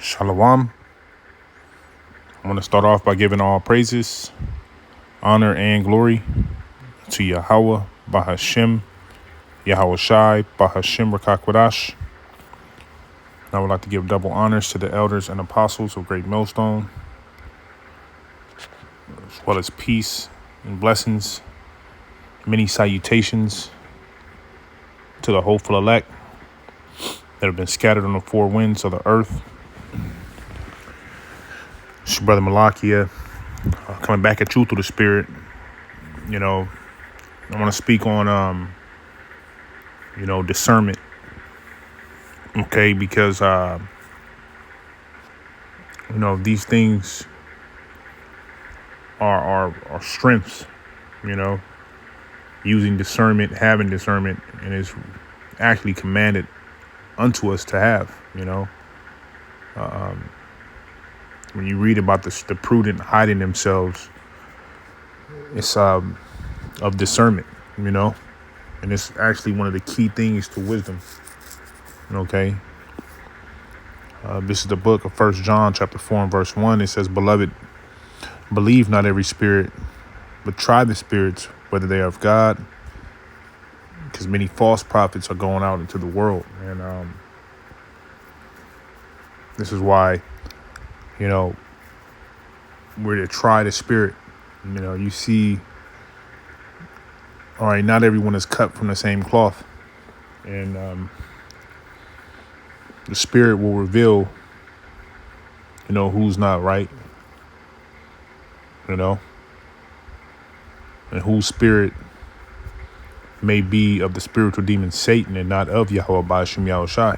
Shalom. I want to start off by giving all praises, honor, and glory to Yahweh, Bahashem, Yahweh Shai, Bahashem Rakakwadash. I would like to give double honors to the elders and apostles of Great Millstone, as well as peace and blessings, many salutations to the hopeful elect that have been scattered on the four winds of the earth. It's your brother Malakia, coming back at you through the Spirit. I want to speak on, discernment. Okay, because, these things are strengths, using discernment, having discernment, and it's actually commanded unto us to have, when you read about the prudent hiding themselves, it's of discernment, and it's actually one of the key things to wisdom. Okay. This is the book of 1 John chapter 4 and verse 1. It says, "Beloved, believe not every spirit, but try the spirits, whether they are of God, because many false prophets are going out into the world." And this is why, we're to try the spirit. You see, all right, not everyone is cut from the same cloth. And the spirit will reveal, who's not right, and whose spirit may be of the spiritual demon Satan and not of Yahweh Ba'ashem Yahweh Shai.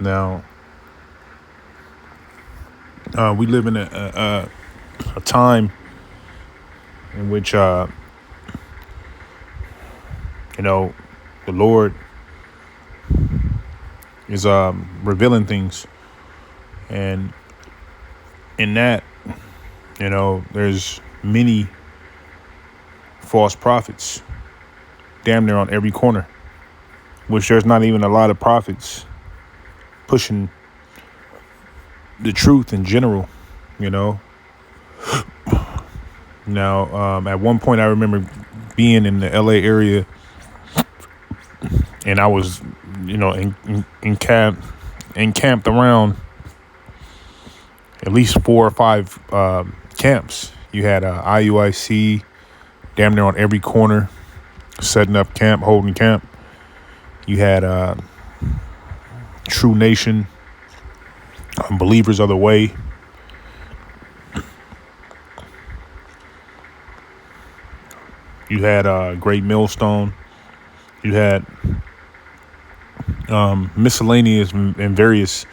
Now, we live in a time in which, the Lord is revealing things, and in that, there's many false prophets, damn near on every corner, which there's not even a lot of prophets pushing the truth in general, Now, at one point I remember being in the LA area, and I was, encamped around at least 4 or 5 camps. You had IUIC damn near on every corner, setting up camp, holding camp. You had True Nation, Believers of the Way. You had Great Millstone. You had miscellaneous and various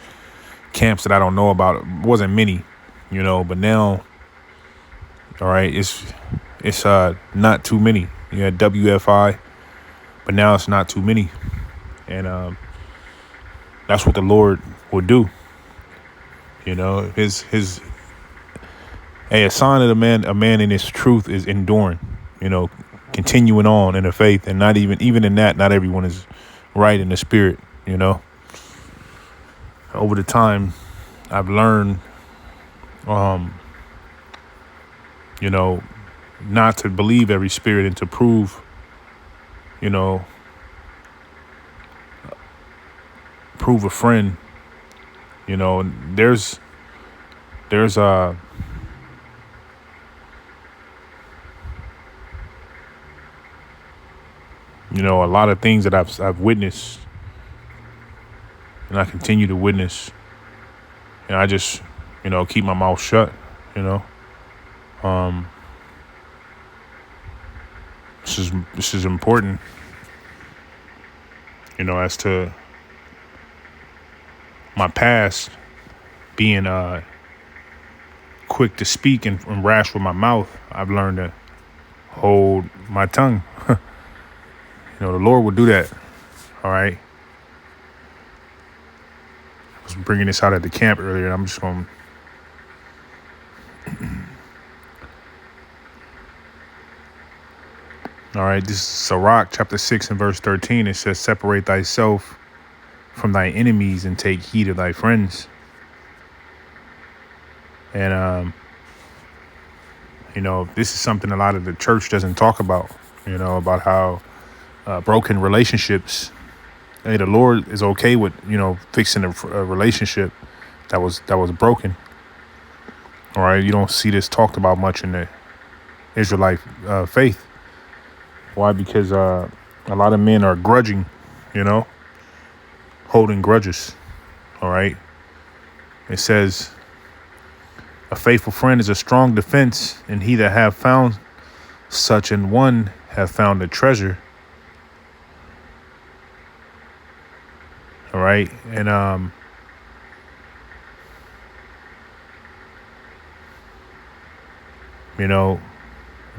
camps that I don't know about. It wasn't many, but now, all right, it's not too many. You had WFI, but now it's not too many. And that's what the Lord will do. His a sign of a man in his truth is enduring, continuing on in the faith, and not even in that, not everyone is right in the spirit. Over the time, I've learned, not to believe every spirit and to prove, prove a friend. There's a lot of things that I've witnessed, and I continue to witness, and I just, keep my mouth shut, This is important, as to my past being quick to speak and rash with my mouth. I've learned to hold my tongue. The Lord will do that. All right. I was bringing this out at the camp earlier, and I'm just going to All right, this is Sirach chapter 6 and verse 13. It says, separate thyself from thy enemies and take heed of thy friends. And, this is something a lot of the church doesn't talk about, about how broken relationships. Hey, the Lord is okay with, fixing a relationship that was broken. All right, you don't see this talked about much in the Israelite faith. Why? Because a lot of men are grudging, holding grudges. All right. It says, a faithful friend is a strong defense, and he that have found such an one have found a treasure. All right. And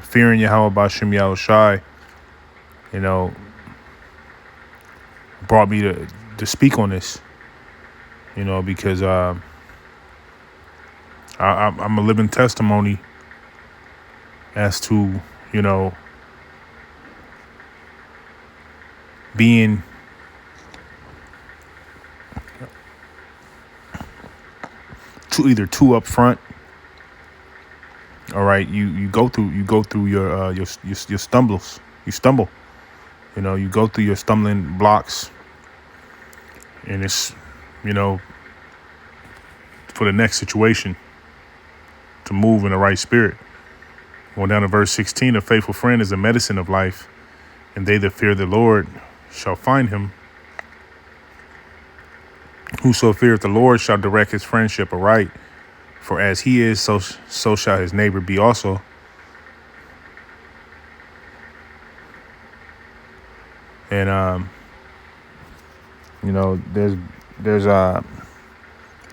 fearing Yahweh B'Shem Yahushai, brought me to speak on this, because I'm a living testimony as to, being too up front. All right, you go through your stumbles. You stumble. You go through your stumbling blocks, and it's for the next situation to move in the right spirit. Going down to verse 16, a faithful friend is the medicine of life, and they that fear the Lord shall find him. Whoso feareth the Lord shall direct his friendship aright, for as he is, so shall his neighbor be also. And there's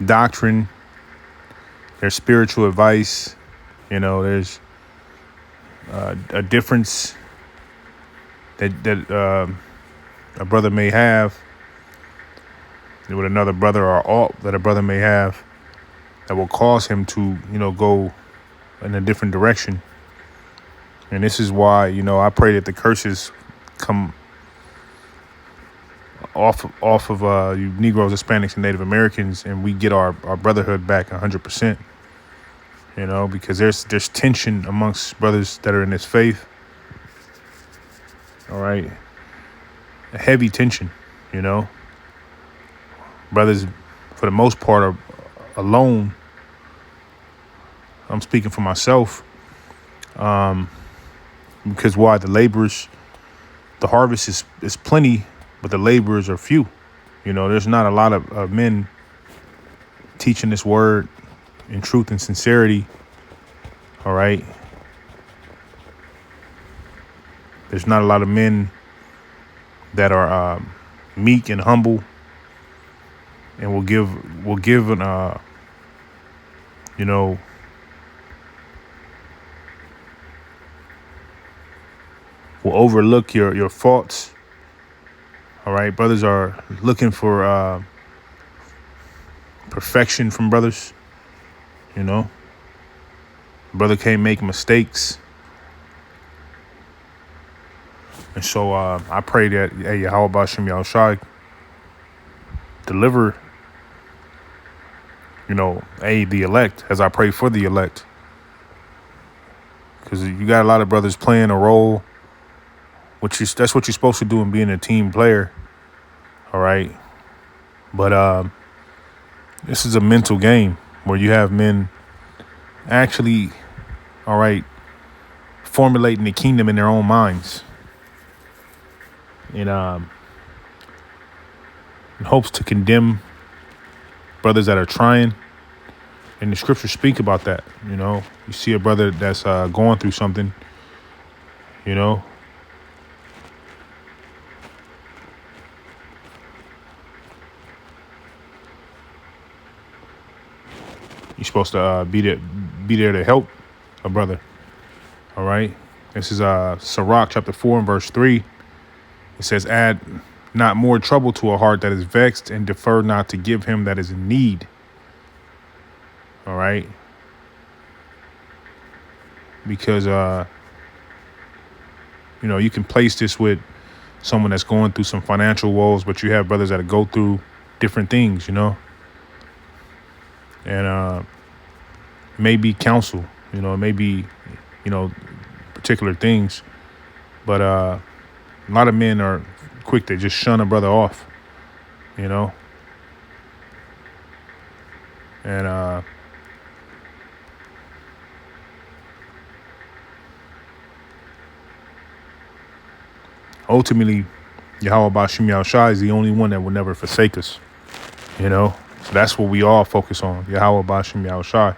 doctrine, there's spiritual advice, there's a difference that a brother may have with another brother, or alt that a brother may have, that will cause him to, go in a different direction. And this is why, I pray that the curses come off of you Negroes, Hispanics, and Native Americans, and we get our brotherhood back 100%. Because there's tension amongst brothers that are in this faith. All right, a heavy tension. Brothers, for the most part, are alone. I'm speaking for myself. Because why? The harvest is plenty, but the laborers are few. There's not a lot of men teaching this word in truth and sincerity. All right. There's not a lot of men that are meek and humble, and will give an will overlook your faults. All right, brothers are looking for perfection from brothers. Brother can't make mistakes. And so I pray that, hey, Yahweh B'Shem Yahushai deliver, the elect, as I pray for the elect. Because you got a lot of brothers playing a role, that's what you're supposed to do in being a team player. All right. But this is a mental game where you have men actually, all right, formulating the kingdom in their own minds. In hopes to condemn brothers that are trying. And the scriptures speak about that. You see a brother that's going through something, you're supposed to be there to help a brother. All right. This is Sirach chapter 4 and verse 3. It says, add not more trouble to a heart that is vexed, and defer not to give him that is in need. All right. Because You can place this with someone that's going through some financial woes, but you have brothers that go through different things, and maybe counsel, maybe, particular things. But a lot of men are quick to just shun a brother off, you know, and ultimately, Yahweh Bashim Yahushai is the only one that will never forsake us, So that's what we all focus on, Yahweh Bashim Yahushai.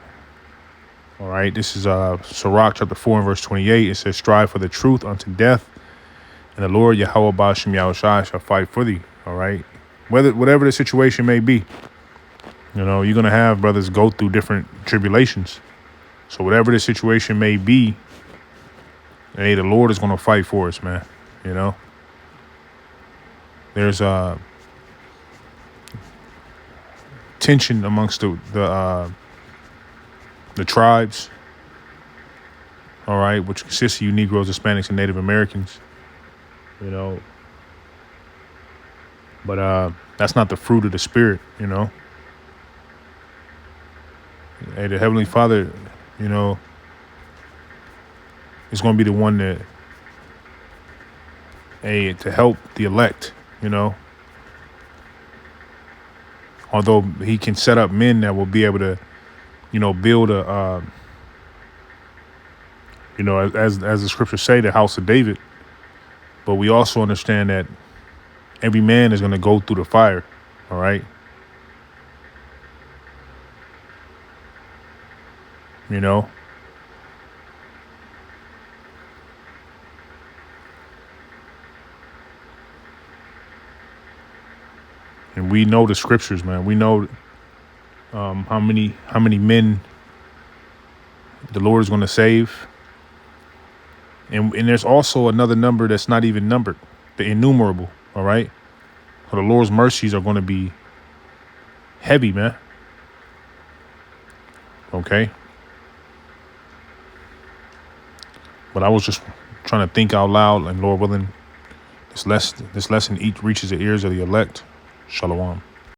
All right, this is Sirach chapter 4 and verse 28. It says, strive for the truth unto death, and the Lord Yahweh Bashim Yahushai shall fight for thee. All right, whatever the situation may be, you're going to have brothers go through different tribulations. So whatever the situation may be, hey, the Lord is going to fight for us, man. There's tension amongst the tribes, all right, which consists of you Negroes, Hispanics, and Native Americans, but that's not the fruit of the Spirit, Hey, the Heavenly Father, is going to be the one that, to help the elect, although he can set up men that will be able to, build a, as the scriptures say, the house of David. But we also understand that every man is going to go through the fire. All right. And we know the scriptures, man. We know how many men the Lord is going to save. And there's also another number that's not even numbered, the innumerable. All right. So the Lord's mercies are going to be heavy, man. Okay. But I was just trying to think out loud, and Lord willing, this lesson reaches the ears of the elect. Shalom.